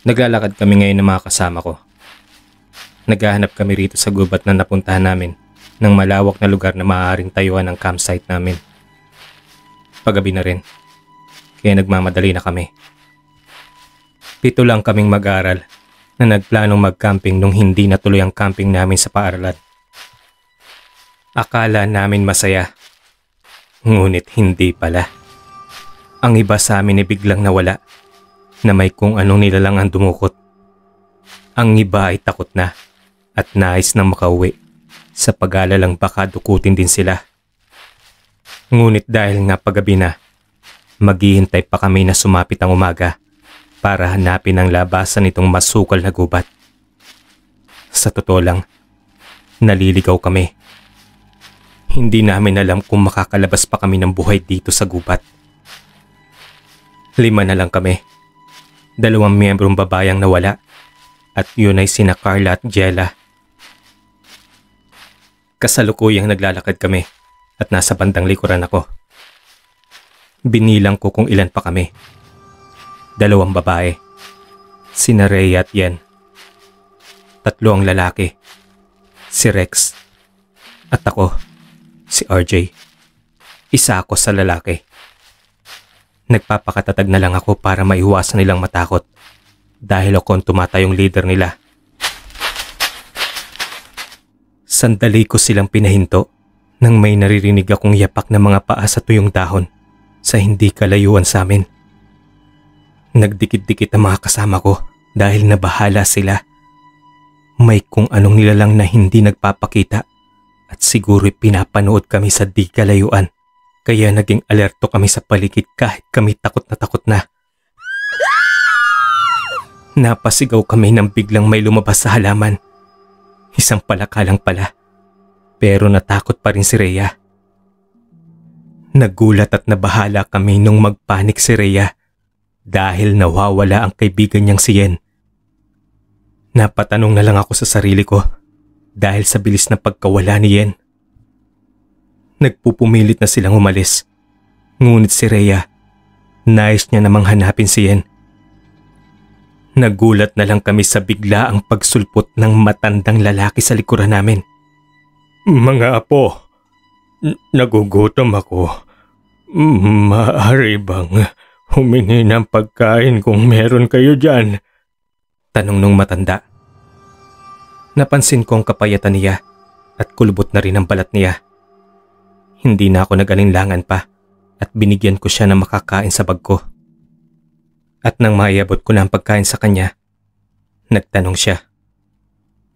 Naglalakad kami ngayon ng mga kasama ko. Naghahanap kami rito sa gubat na napuntahan namin ng malawak na lugar na maaaring tayuan ang campsite namin. Paggabi na rin, kaya nagmamadali na kami. 7 lang kaming mag-aaral na nagplanong mag-camping nung hindi natuloy ang camping namin sa paaralan. Akala namin masaya, ngunit hindi pala. Ang iba sa amin ay biglang nawala na may kung anong nilalang ang dumukot. Ang iba ay takot na at nais nang makauwi sa pag-aalalang baka dukutin din sila. Ngunit dahil nga paggabi na, maghihintay pa kami na sumapit ang umaga para hanapin ang labasan nitong masukal na gubat. Sa totoo lang, naliligaw kami. Hindi namin alam kung makakalabas pa kami ng buhay dito sa gubat. 5 na lang kami. 2 miyembrong babayang nawala at yun ay sina Carla at Jella. Kasalukuyang naglalakad kami at nasa bandang likuran ako. Binilang ko kung ilan pa kami. 2 babae, sina Rhea at Yen. 3 ang lalaki, si Rex. At ako, si RJ. Isa ako sa lalaki. Nagpapakatatag na lang ako para maiwasan nilang matakot dahil ako ang tumatayong leader nila. Sandali ko silang pinahinto nang may naririnig akong yapak ng mga paa sa tuyong dahon sa hindi kalayuan sa amin. Nagdikit-dikit ang mga kasama ko dahil nabahala sila. May kung anong nilalang na hindi nagpapakita at siguro'y pinapanood kami sa di kalayuan. Kaya naging alerto kami sa paligid kahit kami takot na. Napasigaw kami nang biglang may lumabas sa halaman. Isang palakalang pala. Pero natakot pa rin si Rhea. Nagulat at nabahala kami nung magpanik si Rhea dahil nawawala ang kaibigan niyang si Yen. Napatanong na lang ako sa sarili ko dahil sa bilis na pagkawala ni Yen. Nagpupumilit na silang umalis. Ngunit si Rhea, nais niya namang hanapin si Yen. Nagulat na lang kami sa bigla ang pagsulpot ng matandang lalaki sa likuran namin. Mga apo, nagugutom ako. Maaari bang humingi ng pagkain kung meron kayo dyan? Tanong nung matanda. Napansin ko ang kapayatan niya at kulubot na rin ang balat niya. Hindi na ako nag-alinlangan pa at binigyan ko siya ng makakain sa bag ko. At nang maiabot ko na ang pagkain sa kanya, nagtanong siya.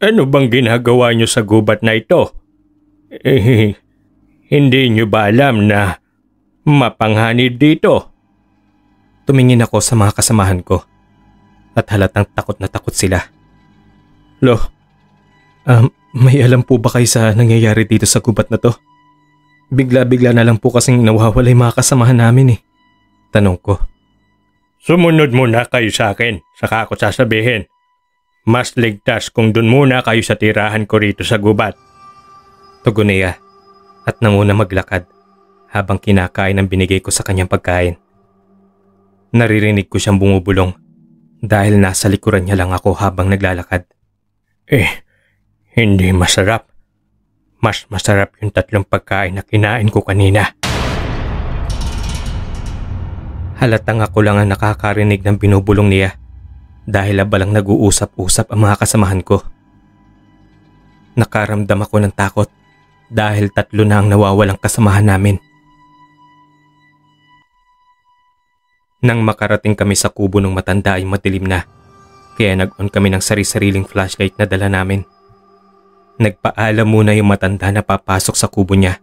Ano bang ginagawa niyo sa gubat na ito? Hindi niyo ba alam na mapanghanid dito? Tumingin ako sa mga kasamahan ko at halatang takot na takot sila. May alam po ba kayo sa nangyayari dito sa gubat na to? Bigla-bigla na lang po kasing nawawala yung mga kasamahan namin eh. Tanong ko. Sumunod muna kayo sa akin, saka ako sasabihin. Mas ligtas kung dun muna kayo sa tirahan ko rito sa gubat. Tugon niya at nanguna maglakad habang kinakain ang binigay ko sa kanyang pagkain. Naririnig ko siyang bumubulong dahil nasa likuran niya lang ako habang naglalakad. Hindi masarap. Mas masarap yung 3 pagkain na kinain ko kanina. Halatang ako lang ang nakakarinig ng binubulong niya dahil abalang nag-uusap-usap ang mga kasamahan ko. Nakaramdam ako ng takot dahil 3 na ang nawawalang kasamahan namin. Nang makarating kami sa kubo ng matanda ay madilim na, kaya nag-on kami ng sari-sariling flashlight na dala namin. Nagpaalam muna yung matanda na papasok sa kubo niya.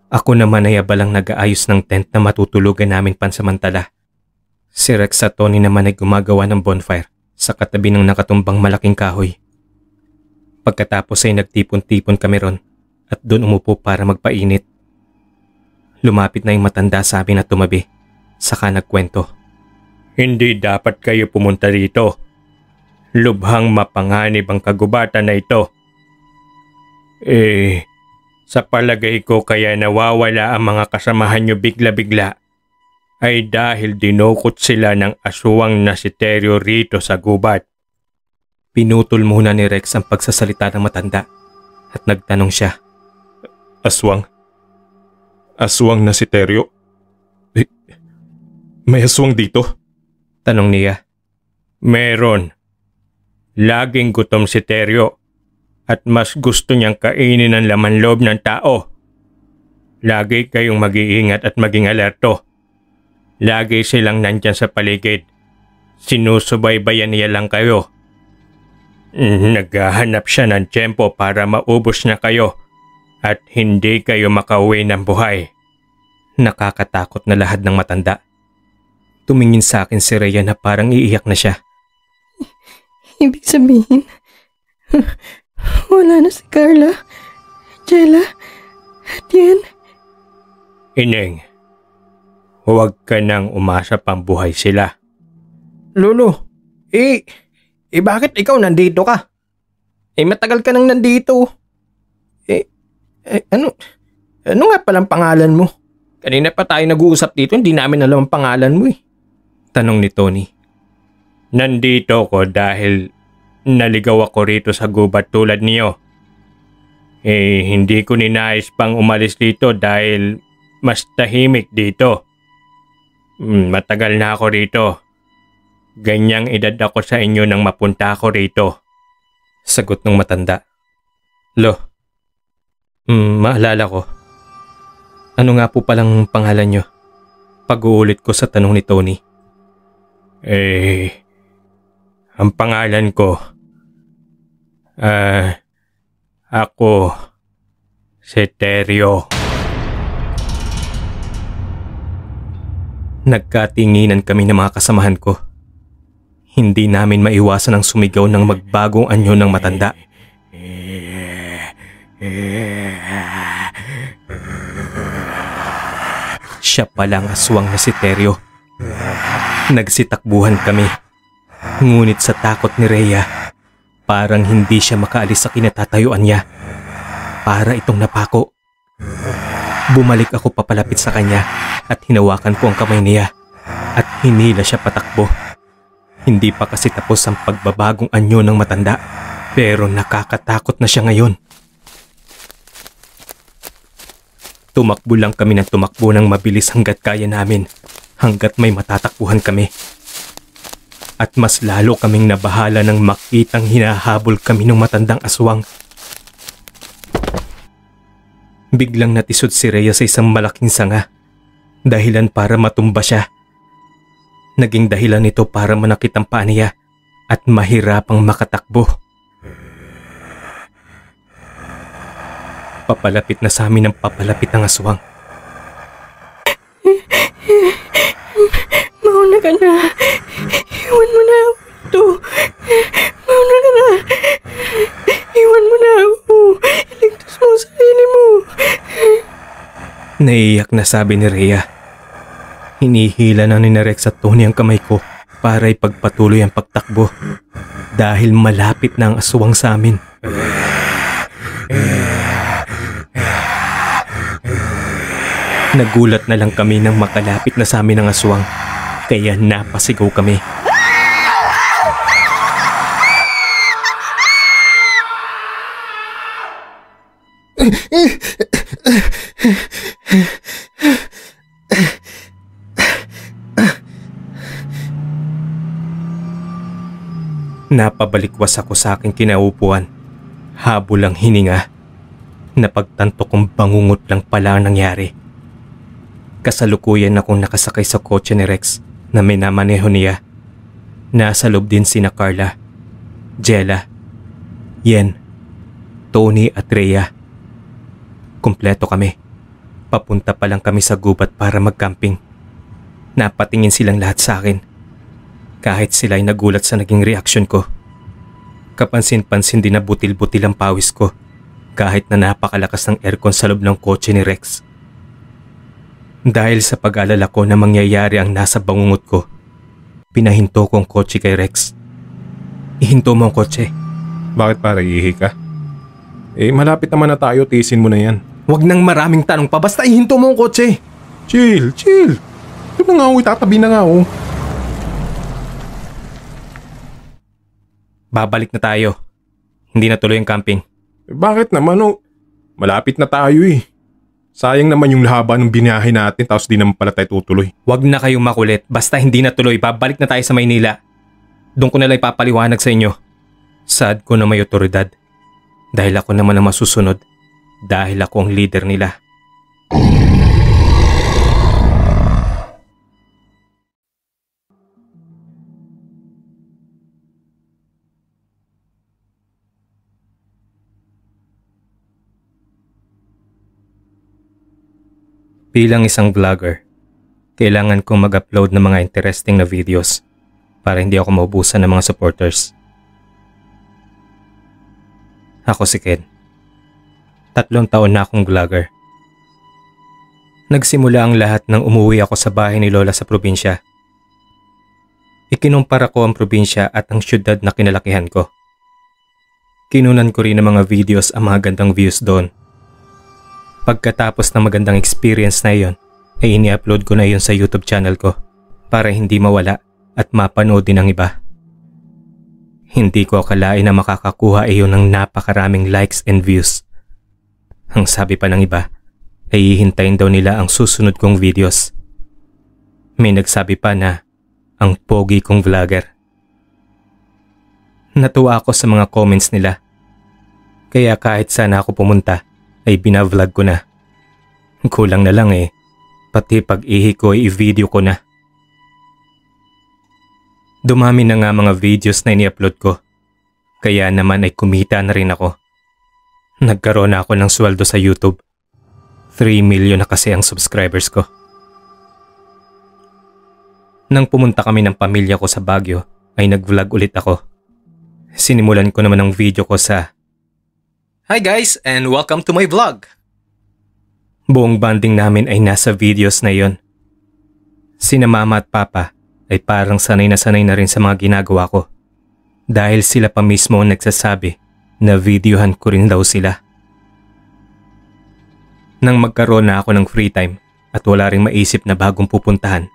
Ako naman ay abalang nag-aayos ng tent na matutulugan namin pansamantala. Si Rex at Tony naman ay gumagawa ng bonfire sa katabi ng nakatumbang malaking kahoy. Pagkatapos ay nagtipon-tipon kami ron at doon umupo para magpainit. Lumapit na yung matanda sa amin at tumabi, saka nagkwento. Hindi dapat kayo pumunta dito. Lubhang mapanganib ang kagubatan na ito. Sa palagay ko kaya nawawala ang mga kasamahan nyo bigla-bigla ay dahil dinukot sila ng aswang na si Teryo rito sa gubat. Pinutol muna ni Rex ang pagsasalita ng matanda at nagtanong siya. Aswang? Aswang na si Teryo? May aswang dito? Tanong niya. Meron. Laging gutom si Teryo at mas gusto niyang kainin ang laman loob ng tao. Lagi kayong mag-iingat at maging alerto. Lagi silang nandyan sa paligid. Sinusubaybayan niya lang kayo. Naghahanap siya ng tiyempo para maubos na kayo at hindi kayo makauwi ng buhay. Nakakatakot na lahad ng matanda. Tumingin sa akin si Rhea na parang iiyak na siya. Ibig sabihin, wala na si Carla, Jella, at Yen. Ineng, huwag ka nang umasa pang buhay sila. Lolo, bakit ikaw nandito ka? Matagal ka nang nandito. Ano nga palang pangalan mo? Kanina pa tayo nag-uusap dito, hindi namin alam ang pangalan mo eh. Tanong ni Tony. Nandito ko dahil naligaw ako rito sa gubat tulad niyo. Hindi ko ninais pang umalis dito dahil mas tahimik dito. Matagal na ako rito. Ganyang edad ako sa inyo nang mapunta ako rito. Sagot ng matanda. Lo, maalala ko. Ano nga po palang pangalan nyo? Pag-uulit ko sa tanong ni Tony. Ang pangalan ko, ako, si Teryo. Nagkatinginan kami ng mga kasamahan ko. Hindi namin maiwasan ang sumigaw ng magbagong anyo ng matanda. Siya palang aswang na si Teryo. Nagsitakbuhan kami. Ngunit sa takot ni Rhea, parang hindi siya makaalis sa kinatatayuan niya. Para itong napako. Bumalik ako papalapit sa kanya at hinawakan ko ang kamay niya at hinila siya patakbo. Hindi pa kasi tapos ang pagbabagong anyo ng matanda, pero nakakatakot na siya ngayon. Tumakbo lang kami ng tumakbo ng mabilis hanggat kaya namin, hanggat may matatakbuhan kami. At mas lalo kaming nabahala nang makitang hinahabol kami ng matandang aswang. Biglang natisod si Rhea sa isang malaking sanga, dahilan para matumba siya. Naging dahilan nito para manakit ang paa niya at mahirapang makatakbo. Papalapit na sa amin ang papalapit ng aswang. Mauna ka na. Iwan mo na ako ito. Mauna ka na. Iwan mo na ako. Iligtas mo ang sarili mo. Naiiyak na sabi ni Rhea. Hinihila na ni Rex at Tony ang kamay ko para ipagpatuloy ang pagtakbo dahil malapit na ang aswang sa amin. Nagulat na lang kami nang makalapit na sa amin ang aswang, kaya napasigaw kami. Napabalikwas ako sa aking kinaupuan. Habol ang hininga. Napagtanto kong bangungot lang pala ang nangyari. Kasalukuyan akong nakasakay sa kotse ni Rex na minamaneho niya. Nasa loob din sina Carla, Jella, Yen, Tony at Rhea. Kumpleto kami. Papunta pa lang kami sa gubat para mag-camping. Napatingin silang lahat sa akin. Kahit sila'y nagulat sa naging reaksyon ko. Kapansin-pansin din na butil-butil ang pawis ko kahit na napakalakas ng aircon sa loob ng kotse ni Rex. Dahil sa pag-alala ko na mangyayari ang nasa bangungot ko, pinahinto ko ang kotse kay Rex. Ihinto mo ang kotse. Bakit para iihi ka? Malapit naman na tayo, tiisin mo na yan. Huwag nang maraming tanong pa, basta ihinto mo ang kotse. Chill. Ano Ito na nga oh, itatabi na nga oh. Babalik na tayo. Hindi na tuloy ang camping. Bakit naman oh? Malapit na tayo eh. Sayang naman yung haba ng biniyahe natin tapos di naman pala tayo tutuloy. Huwag na kayong makulit. Basta hindi na tuloy, babalik na tayo sa Maynila. Doon ko na lang ipapaliwanag sa inyo. Sad ko na may otoridad. Dahil ako naman ang masusunod. Dahil ako ang leader nila. Bilang isang vlogger, kailangan kong mag-upload ng mga interesting na videos para hindi ako maubusan ng mga supporters. Ako si Ken. 3 taon na akong vlogger. Nagsimula ang lahat nang umuwi ako sa bahay ni Lola sa probinsya. Ikinumpara ko ang probinsya at ang syudad na kinalakihan ko. Kinunan ko rin ng mga videos ang mga gandang views doon. Pagkatapos ng magandang experience na iyon, ay ini-upload ko na iyon sa YouTube channel ko para hindi mawala at mapanood din ng iba. Hindi ko akalain na makakakuha iyon ng napakaraming likes and views. Ang sabi pa ng iba, ay hihintayin daw nila ang susunod kong videos. May nagsabi pa na ang pogi kong vlogger. Natuwa ako sa mga comments nila. Kaya kahit saan ako pumunta, ay binavlog ko na. Kulang na lang pati pag-ihi ko ay i-video ko na. Dumami na nga mga videos na ini-upload ko. Kaya naman ay kumita na rin ako. Nagkaroon na ako ng sweldo sa YouTube. 3 million na kasi ang subscribers ko. Nang pumunta kami ng pamilya ko sa Baguio, ay nag-vlog ulit ako. Sinimulan ko naman ang video ko sa "Hi guys and welcome to my vlog." Buong banding namin ay nasa videos na yon. Sina mama at papa ay parang sanay na rin sa mga ginagawa ko. Dahil sila pa mismo ang nagsasabi na videohan ko rin daw sila. Nang magkaroon na ako ng free time at wala ring maisip na bagong pupuntahan,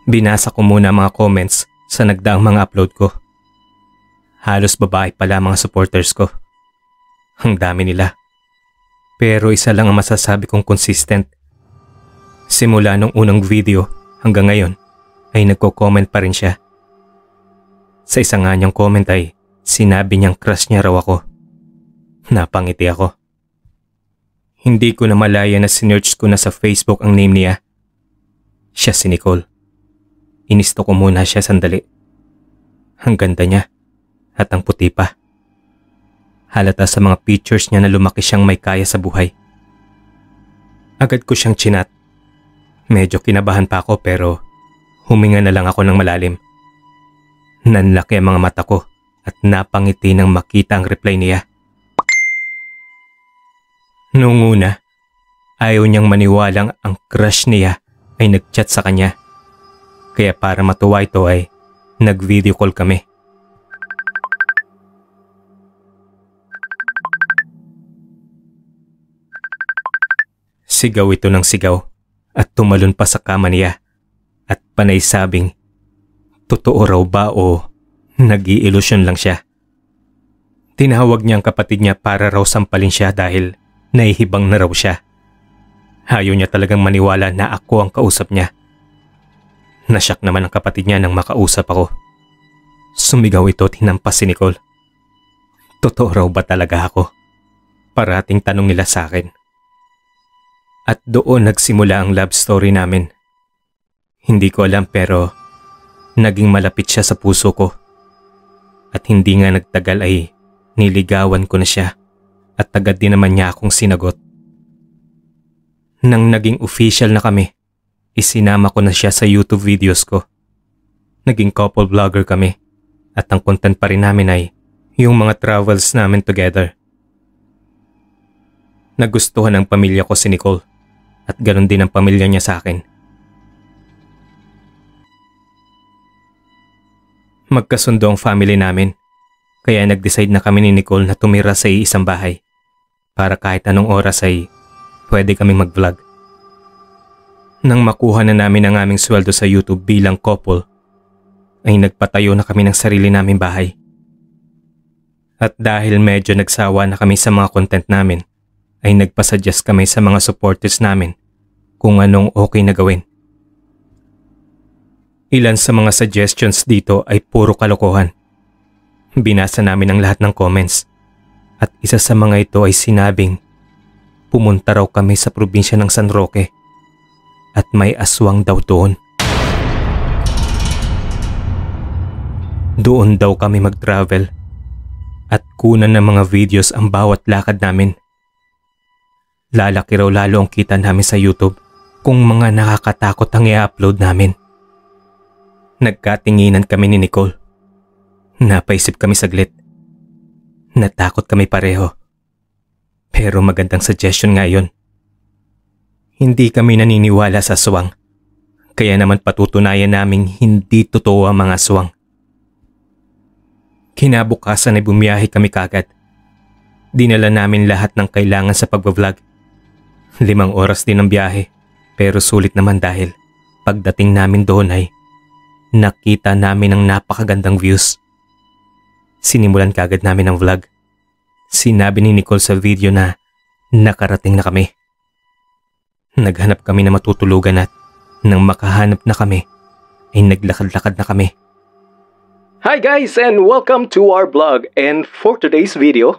binasa ko muna mga comments sa nagdaang mga upload ko. Halos babae pala mga supporters ko. Ang dami nila. Pero isa lang ang masasabi kong consistent. Simula nung unang video hanggang ngayon ay nagko-comment pa rin siya. Sa isa nga niyang comment ay sinabi niyang crush niya raw ako. Napangiti ako. Hindi ko na malaya na sinearch ko na sa Facebook ang name niya. Siya si Nicole. Inisto ko muna siya sandali. Ang ganda niya at ang puti pa. Halata sa mga pictures niya na lumaki siyang may kaya sa buhay. Agad ko siyang chinat. Medyo kinabahan pa ako pero huminga na lang ako ng malalim. Nanlaki ang mga mata ko at napangiti nang makita ang reply niya. Noong una, ayaw niyang maniwalang ang crush niya ay nag-chat sa kanya. Kaya para matuwa ito ay nag-video call kami. Sigaw ito ng sigaw at tumalon pa sa kama niya at panay sabing, totoo raw ba o nag-i-ilusyon lang siya? Tinawag niya ang kapatid niya para raw sampalin siya dahil nahihibang na raw siya. Ayaw niya talagang maniwala na ako ang kausap niya. Nasyak naman ang kapatid niya nang makausap ako. Sumigaw ito at hinampas si Nicole. Totoo raw ba talaga ako? Parating tanong nila sa akin. At doon nagsimula ang love story namin. Hindi ko alam pero naging malapit siya sa puso ko. At hindi nga nagtagal ay niligawan ko na siya at agad din naman niya akong sinagot. Nang naging official na kami, isinama ko na siya sa YouTube videos ko. Naging couple vlogger kami at ang content pa rin namin ay yung mga travels namin together. Nagustuhan ng pamilya ko si Nicole. At ganoon din ang pamilya niya sa akin. Magkasundo ang family namin, kaya nag-decide na kami ni Nicole na tumira sa isang bahay para kahit anong oras ay pwede kaming mag-vlog. Nang makuha na namin ang aming sweldo sa YouTube bilang couple, ay nagpatayo na kami ng sarili naming bahay. At dahil medyo nagsawa na kami sa mga content namin, ay nagpasuggest kami sa mga supporters namin kung anong okay na gawin. Ilan sa mga suggestions dito ay puro kalokohan. Binasa namin ang lahat ng comments at isa sa mga ito ay sinabing pumunta raw kami sa probinsya ng San Roque at may aswang daw doon. Doon daw kami mag-travel at kunan ng mga videos ang bawat lakad namin. Lalaki raw lalo ang kita namin sa YouTube kung mga nakakatakot ang i-upload namin. Nagkatinginan kami ni Nicole. Napaisip kami saglit. Natakot kami pareho. Pero magandang suggestion nga yun. Hindi kami naniniwala sa aswang. Kaya naman patutunayan naming hindi totoo ang mga aswang. Kinabukasan ay bumiyahe kami kagad. Dinala namin lahat ng kailangan sa pagbablog. 5 oras din ang biyahe, pero sulit naman dahil pagdating namin doon ay nakita namin ang napakagandang views. Sinimulan kagad namin ang vlog. Sinabi ni Nicole sa video na nakarating na kami. Naghanap kami na matutulugan at nang makahanap na kami ay naglakad-lakad na kami. Hi guys and welcome to our vlog, and for today's video,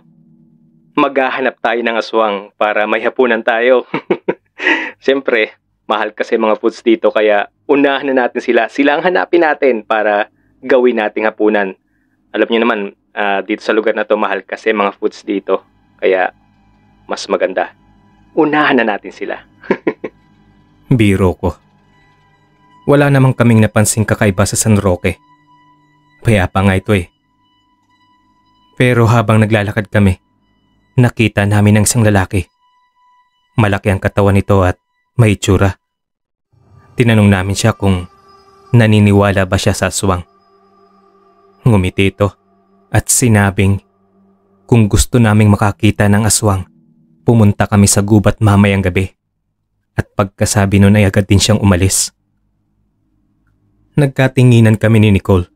maghahanap tayo ng aswang para may hapunan tayo. Siyempre, mahal kasi mga foods dito kaya unahan na natin sila. Sila ang hanapin natin para gawin nating hapunan. Alam niyo naman, dito sa lugar na to mahal kasi mga foods dito. Kaya mas maganda. Unahan na natin sila. Biro ko. Wala namang kaming napansing kakaiba sa San Roque. Payapa nga ito eh. Pero habang naglalakad kami, nakita namin ang isang lalaki. Malaki ang katawan nito at may itsura. Tinanong namin siya kung naniniwala ba siya sa aswang. Ngumiti ito at sinabing kung gusto naming makakita ng aswang, pumunta kami sa gubat mamayang gabi. At pagkasabi nun ay agad din siyang umalis. Nagkatinginan kami ni Nicole.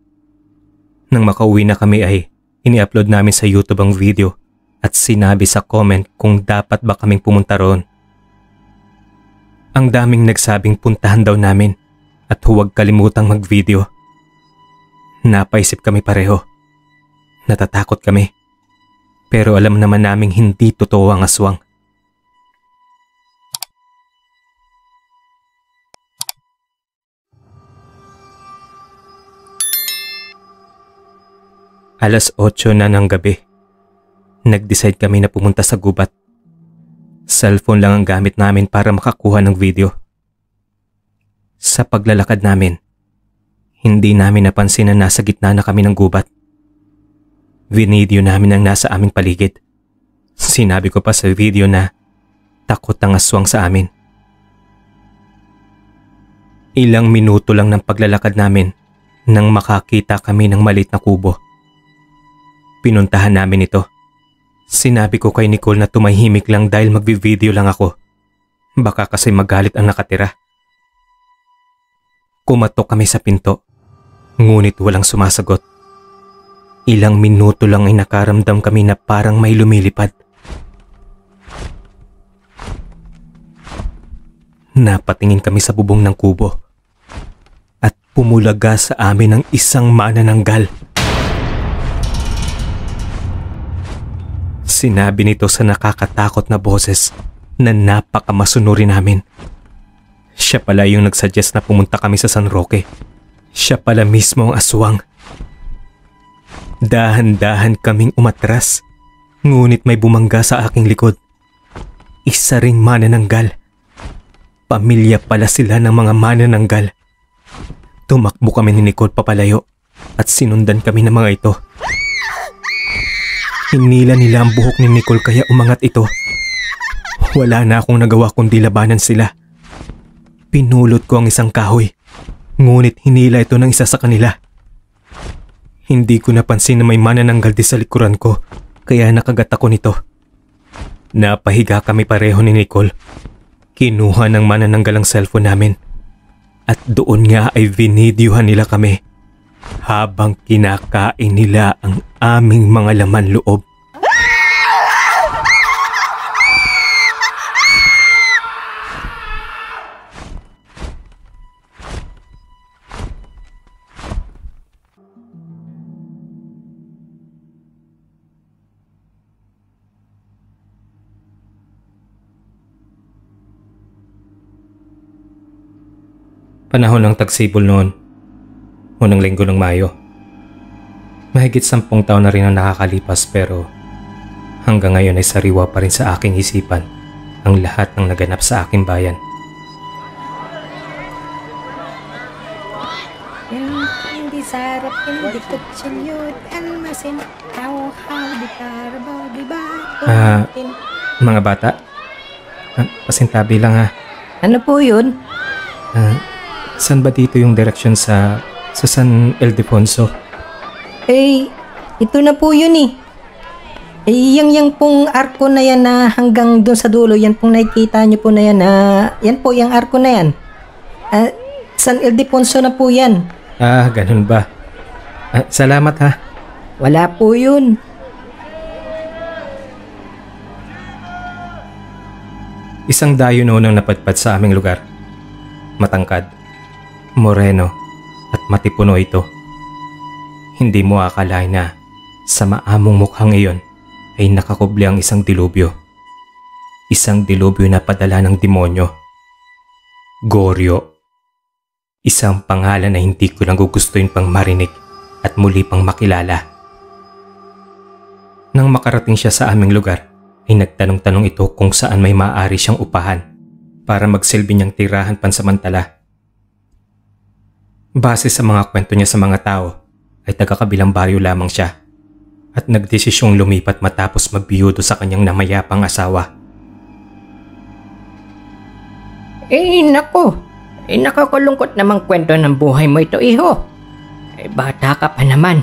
Nang makauwi na kami ay ini-upload namin sa YouTube ang video at sinabi sa comment kung dapat ba kaming pumunta roon. Ang daming nagsabing puntahan daw namin at huwag kalimutang mag-video. Napaisip kami pareho. Natatakot kami. Pero alam naman naming hindi totoo ang aswang. Alas 8 na ng gabi. Nag-decide kami na pumunta sa gubat. Cellphone lang ang gamit namin para makakuha ng video. Sa paglalakad namin, hindi namin napansin na nasa gitna na kami ng gubat. Video namin ang nasa aming paligid. Sinabi ko pa sa video na takot ang aswang sa amin. Ilang minuto lang ng paglalakad namin nang makakita kami ng maliit na kubo. Pinuntahan namin ito. Sinabi ko kay Nicole na tumahimik lang dahil magbi-video lang ako. Baka kasi magalit ang nakatira. Kumatok kami sa pinto, ngunit walang sumasagot. Ilang minuto lang ay nakaramdam kami na parang may lumilipad. Napatingin kami sa bubong ng kubo at pumulaga sa amin ang isang manananggal. Sinabi nito sa nakakatakot na boses na napakamasunurin namin. Siya pala yung nagsuggest na pumunta kami sa San Roque. Siya pala mismo ang aswang. Dahan-dahan kaming umatras, ngunit may bumangga sa aking likod. Isa ring manananggal. Pamilya pala sila ng mga manananggal. Tumakbo kami ni Nicole papalayo at sinundan kami ng mga ito. Hinila nila ang buhok ni Nicole kaya umangat ito. Wala na akong nagawa kundi labanan sila. Pinulot ko ang isang kahoy, ngunit hinila ito ng isa sa kanila. Hindi ko napansin na may manananggal di sa likuran ko, kaya nakagat ako nito. Napahiga kami pareho ni Nicole. Kinuha ng manananggal ang cellphone namin. At doon nga ay vinidyohan nila kami habang kinakain nila ang aming mga laman loob. Panahon ng tagsibol noon, unang linggo ng Mayo. Mahigit 10 taon na rin ang nakakalipas pero hanggang ngayon ay sariwa pa rin sa aking isipan ang lahat ng naganap sa aking bayan. Hindi sarap, hindi kutsilyo, almasin, how, di karabaw, di ba? Mga bata, pasintabi lang ha. Ano po yun? Saan ba dito yung direksyon sa San Ildefonso? Ito na po yun eh. Yang pong arko na yan na hanggang doon sa dulo, yan pong nakikita nyo po na yan yan po yung arko na yan. San Ildefonso na po yan. Ganun ba? Salamat ha. Wala po yun. Isang dayo noon ang napadpad sa aming lugar. Matangkad, moreno at matipuno ito. Hindi mo akalain na sa maamong mukhang iyon ay nakakubli ang isang dilubyo. Isang dilubyo na padala ng demonyo. Goryo. Isang pangalan na hindi ko lang gugustuhin pang marinig at muli pang makilala. Nang makarating siya sa aming lugar, ay nagtanong-tanong ito kung saan may maaari siyang upahan para magsilbi niyang tirahan pansamantala. Base sa mga kwento niya sa mga tao, ay taga-kabilang baryo lamang siya at nagdesisyong lumipat matapos magbiyudo sa kanyang namayapang asawa. Nako, nakakalungkot namang kwento ng buhay mo ito, iho. Bata ka pa naman.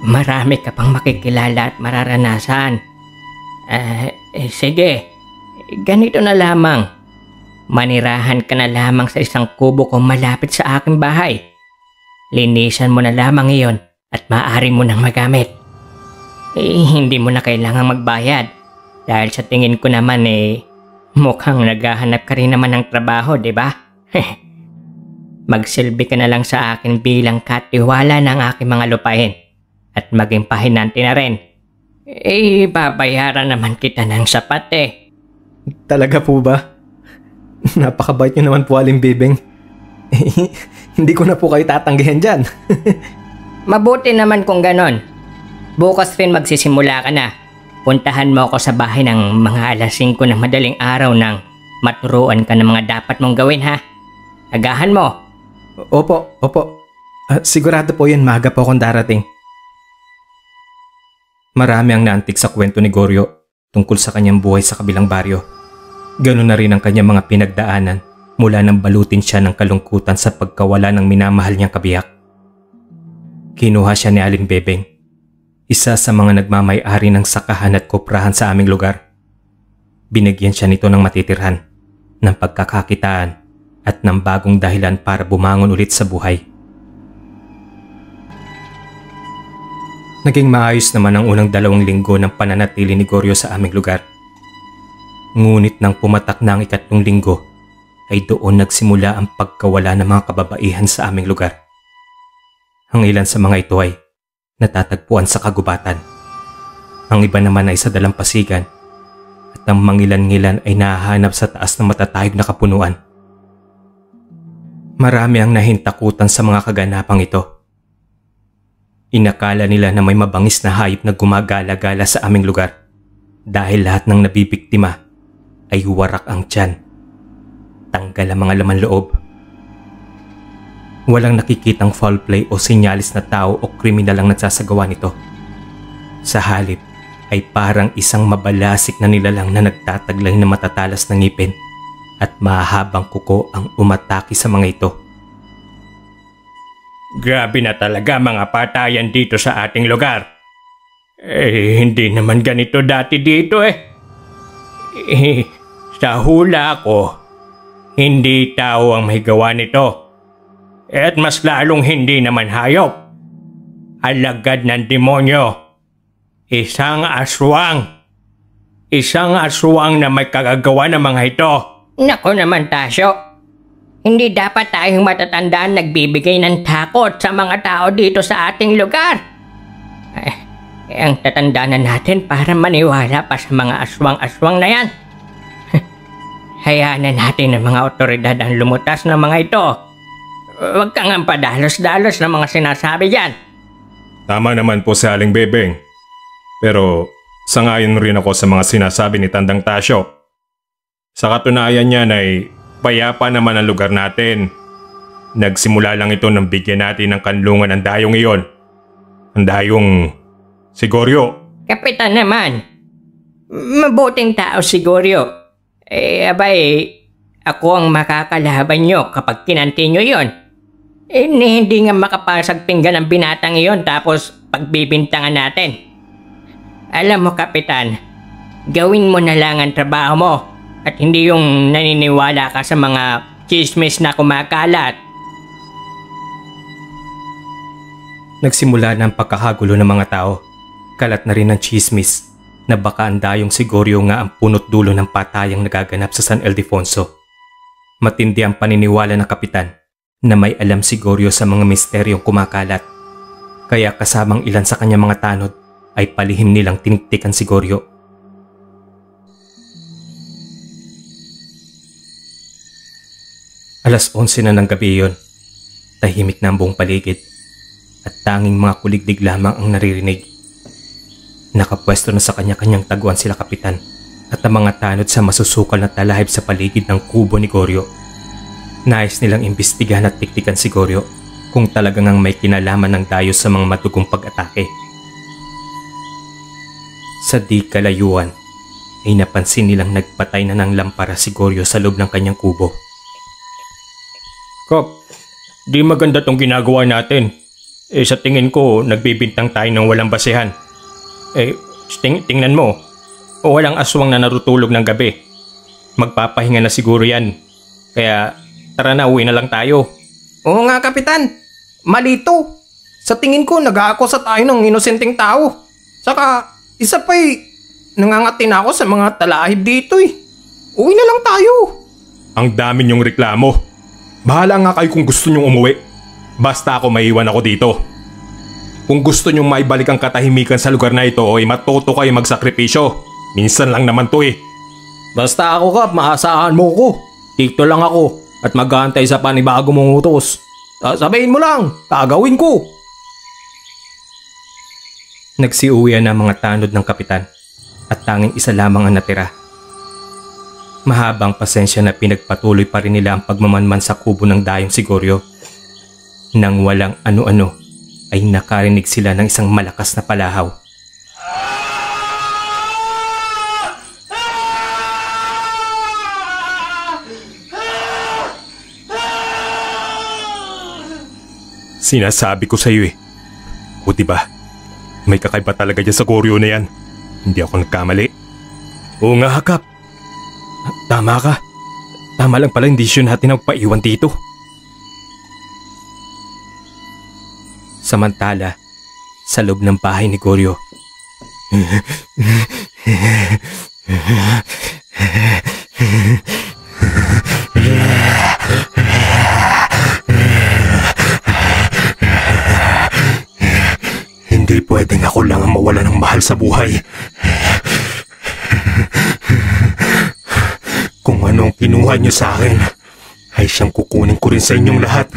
Marami ka pang makikilala at mararanasan. Sige, ganito na lamang. Manirahan ka na lamang sa isang kubo kung malapit sa aking bahay. Linisan mo na lamang iyon at maaari mo nang magamit. Hindi mo na kailangang magbayad dahil sa tingin ko naman mukhang naghahanap ka rin naman ng trabaho, di ba? Magsilbi ka na lang sa akin bilang katiwala ng aking mga lupain at maging pahinante na rin. Babayaran naman kita ng sapat Talaga po ba? Napakabait niyo naman po, Aling Bebeng. Hindi ko na po kayo tatanggihan dyan. Mabuti naman kung ganon. Bukas rin magsisimula ka na. Puntahan mo ako sa bahay ng mga alas 5 ng madaling araw nang maturuan ka ng mga dapat mong gawin, ha? Agahan mo. Opo. Sigurado po yan, maaga po akong darating. Marami ang naantig sa kwento ni Goryo tungkol sa kanyang buhay sa kabilang baryo. Ganun na rin ang kanyang mga pinagdaanan mula nang balutin siya ng kalungkutan sa pagkawala ng minamahal niyang kabiyak. Kinuha siya ni Aling Bebeng, isa sa mga nagmamay-ari ng sakahan at koprahan sa aming lugar. Binigyan siya nito ng matitirhan, ng pagkakakitaan at ng bagong dahilan para bumangon ulit sa buhay. Naging maayos naman ang unang 2 linggo ng pananatili ni Goryo sa aming lugar. Ngunit nang pumatak na ang 3 linggo, ay doon nagsimula ang pagkawala ng mga kababaihan sa aming lugar. Ang ilan sa mga ito ay natatagpuan sa kagubatan. Ang iba naman ay sa dalampasigan at ang mangilan-ngilan ay nahahanap sa taas ng matatayog na kapunuan. Marami ang nahintakutan sa mga kaganapang ito. Inakala nila na may mabangis na hayop na gumagala-gala sa aming lugar dahil lahat ng nabibiktima ay warak ang tiyan. Tanggal ang mga laman loob. Walang nakikitang foul play o sinyalis na tao o kriminal ang nagsasagawa nito. Sa halip ay parang isang mabalasik na nilalang na nagtataglay na matatalas ng ngipin at mahabang kuko ang umatake sa mga ito. Grabe na talaga mga patayan dito sa ating lugar. Hindi naman ganito dati dito Sa hula ko, Hindi tao ang may gawa nito. At mas lalong hindi naman hayop. Alagad ng demonyo. Isang aswang. Isang aswang na may kagagawa ng mga ito. Nako naman, Tasyo. Hindi dapat tayong matatandaan nagbibigay ng takot sa mga tao dito sa ating lugar. Ang tatandaan natin para maniwala pa sa mga aswang-aswang na yan. Hayaan na natin ng mga otoridad ang lumutas ng mga ito. Huwag kang ang padalos-dalos ng mga sinasabi dyan. Tama naman po si Aling Bebeng. Pero sangayon rin ako sa mga sinasabi ni Tandang Tasyo. Sa katunayan niyan ay payapa naman ang lugar natin. Nagsimula lang ito nang bigyan natin ng kanlungan ang dayong iyon. Ang dayong si Goryo. Kapitan naman, mabuting tao si Goryo. Ako ang makakalaban nyo kapag kinanti nyo yun. Hindi nga makapasag pinggan ang binatang iyon tapos pagbibintangan natin. Alam mo, Kapitan, gawin mo na lang ang trabaho mo at hindi yung naniniwala ka sa mga chismis na kumakalat. Nagsimula na ang pagkakagulo ng mga tao. Kalat na rin ang chismis na baka ang dayong si Goryo nga ang punot dulo ng patayang nagaganap sa San Ildefonso. Matindi ang paniniwala ng Kapitan na may alam si Goryo sa mga misteryong kumakalat. Kaya kasamang ilan sa kanyang mga tanod ay palihim nilang tiniktikan si Goryo. Alas 11 na ng gabi yun. Tahimik na ang buong paligid at tanging mga kuligdig lamang ang naririnig. Nakapwesto na sa kanya-kanyang taguan sila Kapitan at ang mga tanod sa masusukal na talahib sa paligid ng kubo ni Goryo. Nais nilang imbestigahan at tiktikan si Goryo kung talagang ang may kinalaman ng dayo sa mga matugong pag-atake. Sa di kalayuan ay napansin nilang nagpatay na ng lampara si Goryo sa loob ng kanyang kubo. Kap, di maganda tong ginagawa natin. Sa tingin ko, nagbibintang tayo ng walang basehan. Tingnan mo. Walang aswang na narutulog ng gabi. Magpapahinga na siguro yan. Kaya tara na, uwi na lang tayo. Oo nga, Kapitan. Malito. Sa tingin ko, nag-aakusa tayo ng inosenteng tao. Saka, isa pa'y nangangatin ako sa mga talahib dito eh. Uwi na lang tayo. Ang dami niyong reklamo. Bahala nga kayo kung gusto niyong umuwi. Basta ako maiwan ako dito. Kung gusto niyong maibalik ang katahimikan sa lugar na ito ay matuto kayo magsakripisyo. Minsan lang naman to eh. Basta ako, Kap, maasahan mo ko. Dito lang ako at mag-aantay sa panibago mong utos. Sabihin mo lang, gagawin ko. Nagsiuwian na mga tanod ng Kapitan at tanging isa lamang ang natira. Mahabang pasensya na pinagpatuloy pa rin nila ang pagmamanman sa kubo ng dayong si Goryo. Nang walang ano-ano ay nakarinig sila ng isang malakas na palahaw. Sinasabi ko sa iyo eh. O diba? May kakaiba talaga dyan sa Goryo na yan. Hindi ako nagkamali. Oo nga, Kap. Tama ka. Tama lang pala hindi siya natin ang paiwan dito. Samantala, sa loob ng bahay ni Goryo. Hindi pwedeng ako lang ang mawala ng mahal sa buhay. Kung anong kinuha niyo sa akin, ay siyang kukunin ko rin sa inyong lahat.